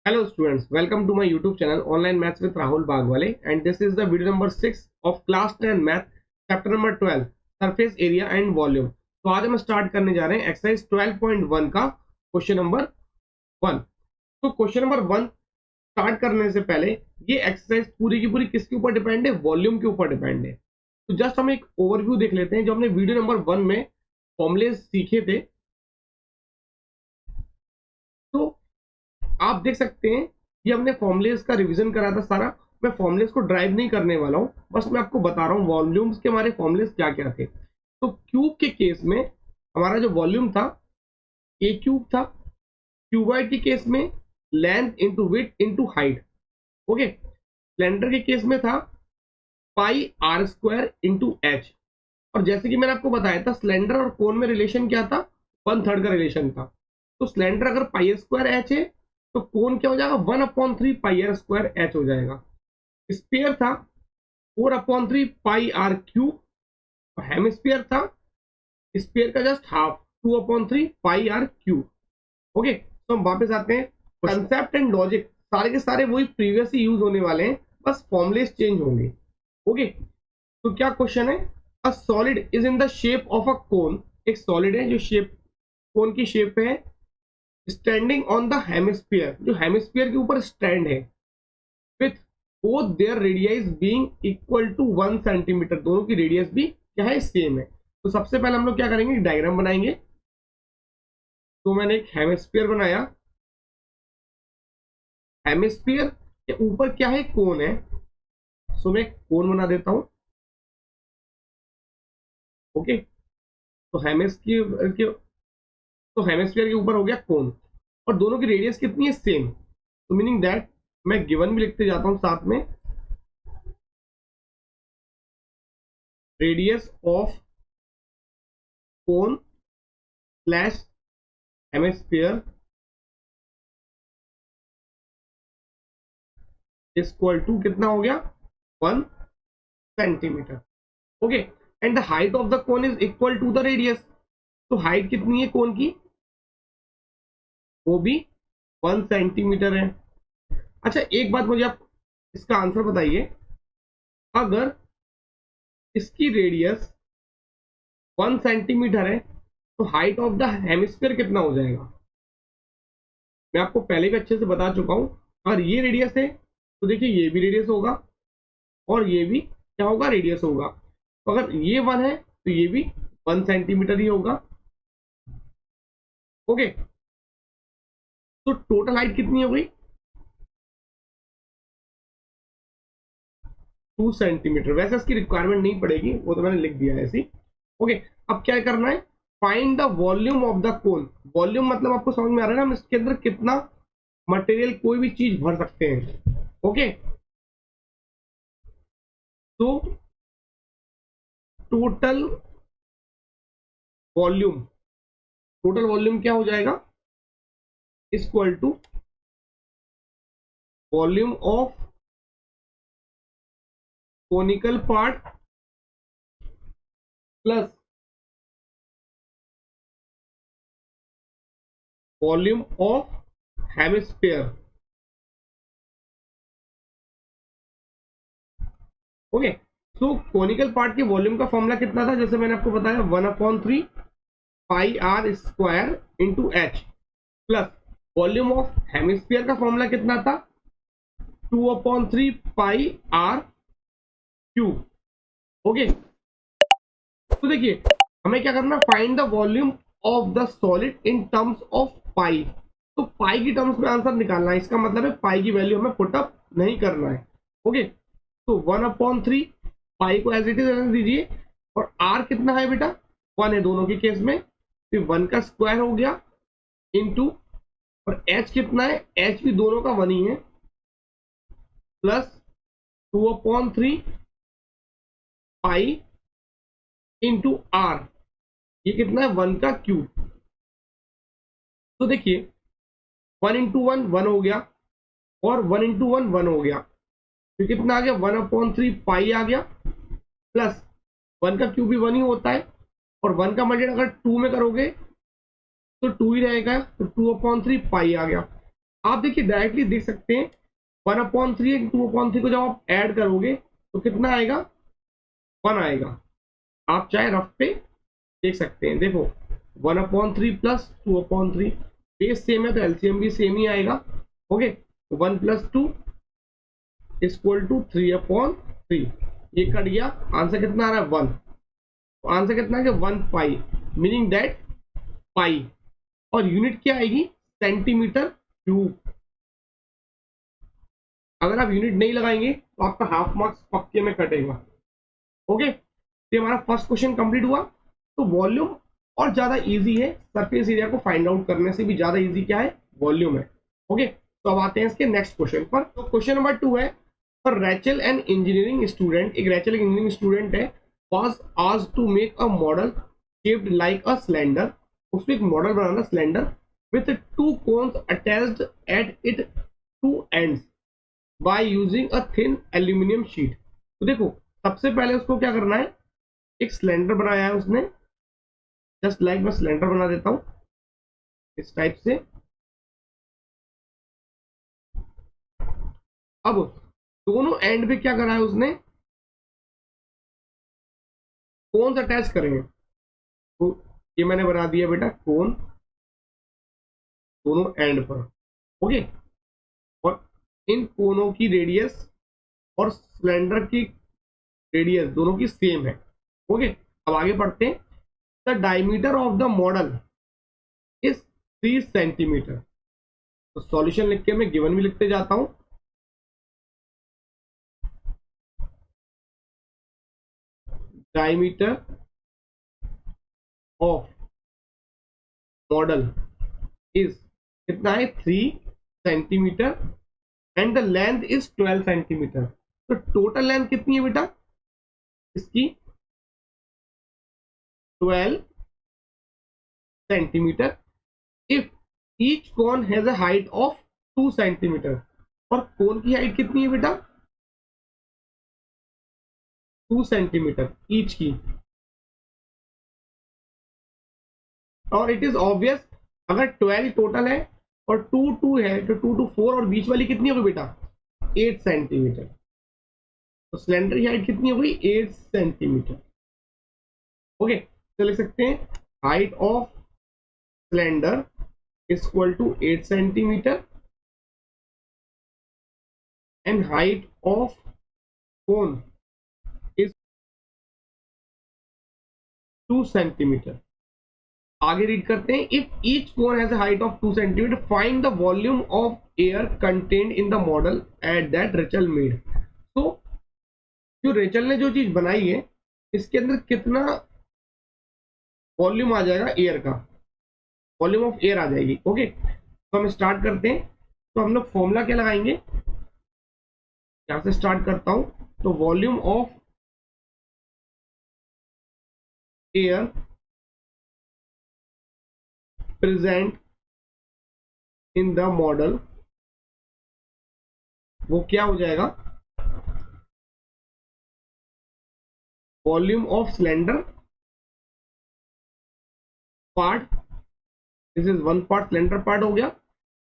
Hello students, welcome to my YouTube channel Online Maths with Rahul Bagwale, and this is the video number 6 of class 10 math chapter number 12 surface area and volume। तो आज हम start करने जा रहे हैं exercise 12.1 का question number 1। तो question number 1 start करने से पहले ये एक्सरसाइज पूरी की पूरी किसके ऊपर डिपेंड है? वॉल्यूम के ऊपर डिपेंड है। तो जस्ट हम एक ओवरव्यू देख लेते हैं जो हमने वीडियो नंबर 1 में फॉर्मूले सीखे थे। तो आप देख सकते हैं कि हमने फॉर्मूलेस का रिवीजन करा था सारा। मैं फॉर्मूलेस को ड्राइव नहीं करने वाला हूं, बस मैं आपको बता रहा हूं वॉल्यूम्स के हमारे फॉर्मूलेस क्या क्या थे। तो क्यूब के केस में हमारा जो वॉल्यूम था ए क्यूब था। क्यूबॉइड के केस में length into width into height. Okay, cylinder के केस में था पाई आर स्क्वायर इंटू एच। और जैसे कि मैंने आपको बताया था सिलेंडर और कोन में रिलेशन क्या था? 1/3 का रिलेशन था। तो सिलेंडर अगर पाई स्क्वायर एच है तो कोन क्या हो जाएगा? 1/3 पाई आर स्क्वायर एच हो जाएगा। स्पेयर था 4/3 पाई आर क्यूब। हेमिस्फीयर था स्पेयर का just half 2/3 pi r cube. Okay, तो हम वापस आते हैं। कंसेप्ट एंड लॉजिक सारे के सारे वही प्रीवियस ही यूज होने वाले हैं, बस फॉर्मुलेस चेंज होंगे। ओके, तो क्या क्वेश्चन है? A solid is in the shape of a cone. एक सॉलिड है जो शेप कोन की शेप है, स्टैंडिंग ऑन द हेमिस्फीयर, जो हेमिस्फीयर के ऊपर स्टैंड है, with both their radius being equal to 1 centimetre. दोनों की रेडियस भी क्या है? सेम है। तो सबसे पहले हम लोग क्या करेंगे? डायग्राम बनाएंगे। तो मैंने एक हेमिस्फीयर बनाया। हेमिस्फीयर के ऊपर क्या है? कोन है। सो मैं कोन बना देता हूं। ओके, तो हेमिस्फीयर के ऊपर हो गया कोन, और दोनों की रेडियस कितनी है? सेम। तो मीनिंग दैट मैं गिवन भी लिखते जाता हूं साथ में, radius of cone slash hemisphere equal to कितना हो गया? 1 centimetre. Okay, and the height of the cone is equal to the radius. तो हाइट कितनी है कोन की? वो भी 1 सेंटीमीटर है। अच्छा, एक बात मुझे आप इसका आंसर बताइए, अगर इसकी रेडियस 1 सेंटीमीटर है तो हाइट ऑफ द हेमिस्फीयर कितना हो जाएगा? मैं आपको पहले भी अच्छे से बता चुका हूं। अगर ये रेडियस है तो देखिए ये भी रेडियस होगा, और ये भी क्या होगा? रेडियस होगा। तो अगर ये 1 है तो ये भी 1 सेंटीमीटर ही होगा। ओके, तो टोटल हाइट कितनी हो गई? 2 सेंटीमीटर। वैसे इसकी रिक्वायरमेंट नहीं पड़ेगी, वो तो मैंने लिख दिया है ऐसी। ओके, अब क्या करना है? Find the volume of the cone. Volume मतलब आपको समझ में आ रहा है ना, हम इसके अंदर कितना मटेरियल, कोई भी चीज भर सकते हैं। ओके, तो टोटल वॉल्यूम, टोटल वॉल्यूम क्या हो जाएगा? Equal to volume of conical part plus volume of hemisphere. Okay, तो कोनिकल पार्ट के वॉल्यूम का फॉर्मूला कितना था? जैसे मैंने आपको बताया 1/3 pi r square into h, plus volume of hemisphere का फॉर्मूला कितना था? 2/3 पाई आर क्यूब। ओके, तो देखिए हमें क्या करना? Find the volume of the solid in terms of pi. तो पाई की टर्म्स में आंसर निकालना है, इसका मतलब है पाई की वैल्यू हमें पुटअप नहीं करना है। ओके, तो 1/3 पाई को एज इट इज रहने दीजिए, और आर कितना है बेटा? 1 है दोनों के केस में, फिर 1 का स्क्वायर हो गया इंटू, और एच कितना है? एच भी दोनों का 1 ही है, प्लस 2/3 पाई इंटू आर, ये कितना है? 1 का क्यूब। तो देखिए 1 इंटू 1 1 हो गया, और 1 इंटू 1 1 हो गया, तो कितना आ गया? 1/3 पाई आ गया, प्लस 1 का क्यूब भी 1 ही होता है, और 1 का मल्टीप्लाई अगर 2 में करोगे तो 2 ही रहेगा, तो 2/3 पाई आ गया। आप देखिए डायरेक्टली देख सकते हैं 1/3 2/3 को जब आप ऐड करोगे तो कितना आएगा, 1 आएगा। आप चाहे रफ पे देख सकते हैं, देखो 1/3 प्लस 2/3, बेस सेम है तो एलसीएम भी सेम ही आएगा। ओके, 1+2 इक्वल टू 3/3, ये कट गया, आंसर कितना आ रहा है 1। तो आंसर कितना है 1 पाई, मीनिंग दैट पाई, और यूनिट क्या आएगी सेंटीमीटर क्यूब। अगर आप यूनिट नहीं लगाएंगे तो आपका हाफ मार्क्स पक्के में कटेगा। ओके, तो हमारा फर्स्ट क्वेश्चन कंप्लीट हुआ। तो वॉल्यूम और ज्यादा इजी है, सरफेस एरिया को फाइंड आउट करने से भी ज्यादा इजी क्या है, वॉल्यूम है। ओके, तो अब आते हैं इसके नेक्स्ट क्वेश्चन पर। तो क्वेश्चन नंबर 2 है, पर रैचल एन इंजीनियरिंग स्टूडेंट, एक रैचल इंजीनियरिंग स्टूडेंट है, was asked to make a model shaped like a cylinder, उसको एक मॉडल बनाना cylinder with 2 cones attached at it 2 ends by using a thin aluminium sheet. तो देखो सबसे पहले उसको क्या करना है, एक सिलेंडर बनाया है उसने, जस्ट लाइक मैं सिलेंडर बना देता हूं इस टाइप से। अब दोनों एंड पे क्या करा है उसने, कोन्स अटैच करेंगे। तो ये मैंने बना दिया बेटा कोन दोनों एंड पर। ओके, और इन कोनों की रेडियस और सिलेंडर की रेडियस दोनों की सेम है। ओके, अब आगे बढ़ते हैं। The diameter of the model is 3 centimetre. तो सॉल्यूशन लिख के मैं गिवन भी लिखते जाता हूं। डायमीटर ऑफ मॉडल इज कितना है 3 centimetre and the length is 12 centimetre. तो टोटल लेंथ कितनी है बेटा इसकी 12 centimetre if each cone has a height of 2 centimetre. और कोन की हाइट कितनी है बेटा 2 सेंटीमीटर ईच की। और इट इज ऑब्वियस, अगर 12 टोटल है और 2 2 है तो 2 2 4, और बीच वाली कितनी होगी बेटा 8 सेंटीमीटर। तो सिलेंडर की हाइट कितनी हो गई 8 सेंटीमीटर। ओके, तो लिख सकते हैं height of cylinder is equal to 8 centimetre and height of cone is 2 centimetre. आगे रीड करते हैं, if each cone has a height of 2 centimetre find the volume of air contained in the model at that Rachel made. तो जो Rachel ने जो चीज बनाई है इसके अंदर कितना वॉल्यूम आ जाएगा एयर का, वॉल्यूम ऑफ एयर आ जाएगी। ओके, तो हम स्टार्ट करते हैं। तो हम लोग फॉर्मूला क्या लगाएंगे, यहां से स्टार्ट करता हूं। तो volume of air present in the model, वो क्या हो जाएगा, volume of cylinder part, this is 1 part cylinder part हो गया,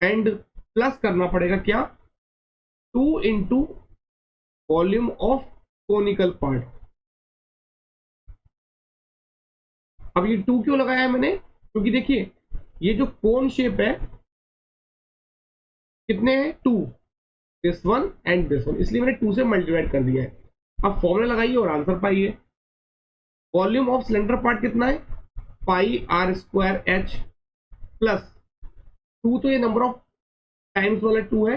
एंड प्लस करना पड़ेगा क्या 2 into volume of conical part. अब ये 2 क्यों लगाया है मैंने, क्योंकि देखिए ये जो कोन शेप है कितने हैं 2, this one and this one, इसलिए मैंने 2 से मल्टीप्लाई कर दिया है। अब फॉर्मूला लगाइए और आंसर पाइए। वॉल्यूम ऑफ सिलेंडर पार्ट कितना है पाई आर स्क्वायर एच प्लस 2, तो ये नंबर ऑफ टाइम्स वाला 2 है,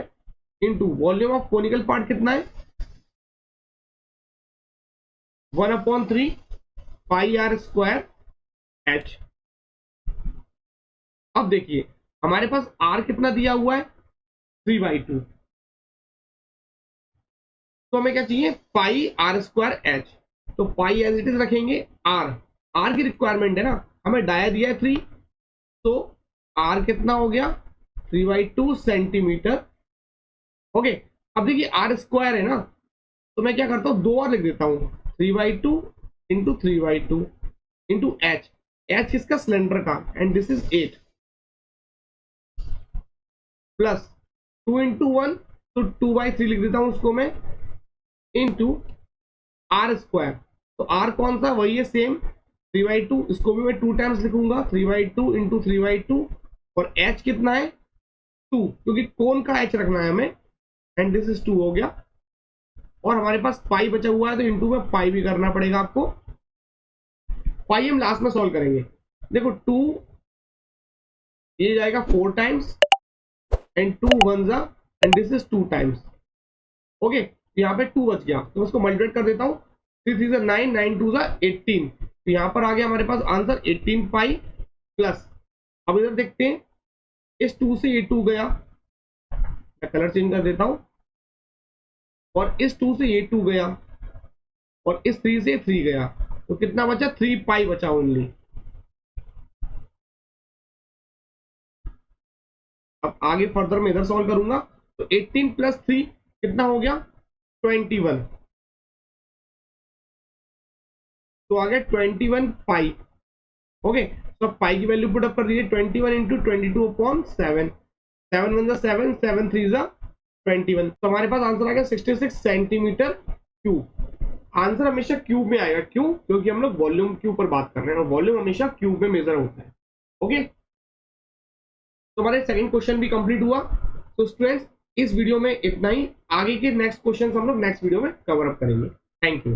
into volume of conical part कितना है 1/3 पाई आर स्क्वायर एच। अब देखिए हमारे पास आर कितना दिया हुआ है 3/2, तो हमें क्या चाहिए पाई आर स्क्वायर एच। तो पाई एज इट इज रखेंगे, आर आर की रिक्वायरमेंट है ना, हमें डाया दिया है 3, तो आर कितना हो गया 3/2 सेंटीमीटर। ओके, अब देखिए आर स्क्वायर है ना, तो मैं क्या करता हूं 2 और लिख देता हूं 3/2 इंटू 3/2 इंटू एच, एच इसका सिलेंडर का, and this is 8 plus 2 into 1 तो 2/3 लिख देता हूं उसको मैं, इंटू आर स्क्वायर। तो आर कौन सा, वही है सेम 3/2, इसको भी मैं 2 टाइम्स लिखूंगा, 3/2 इंटू 3/2। और एच कितना है 2, क्योंकि कोन का एच रखना है हमें, एंड दिस इज 2 हो गया। और हमारे पास पाई बचा हुआ है तो इंटू में पाई भी करना पड़ेगा आपको। पाई हम लास्ट में सॉल्व करेंगे। देखो 2 ये जाएगा 4 टाइम्स एंड 2 1 जा and this is 2 times. Okay, यहाँ पे 2 बच गया तो उसको मल्टीप्लाई कर देता हूँ, 3 3 जा 9, 9 2 जा 18। तो यहाँ पर आ गया हमारे पास आंसर 18 पाई प्लस। अब इधर देखते हैं, इस 2 से ये 2 गया, मैं कलर चेंज कर देता हूं, और इस 2 से ये 2 गया, और इस 3 से 3 गया, तो कितना बचा 3 पाई बचा ओनली। अब आगे फर्दर में इधर सॉल्व करूंगा, तो 18 प्लस 3 कितना हो गया 21, तो आ गया 21 पाई। ओके, तो पाई की वैल्यू पुट अप कर दीजिए, 21 इंटू 22/7, 7 1 7, 7 3 21। तो हमारे पास आंसर आ गया 66 सेंटीमीटर क्यूब। आंसर हमेशा क्यूब में आएगा, क्यों, क्योंकि हम लोग वॉल्यूम के ऊपर बात कर रहे हैं और वॉल्यूम हमेशा क्यूब में मेजर होता है। ओके, तो हमारे सेकंड क्वेश्चन भी कंप्लीट हुआ। तो स्टूडेंट्स इस वीडियो में इतना ही, आगे के नेक्स्ट क्वेश्चन हम लोग नेक्स्ट वीडियो में कवर अप करेंगे। Thank you.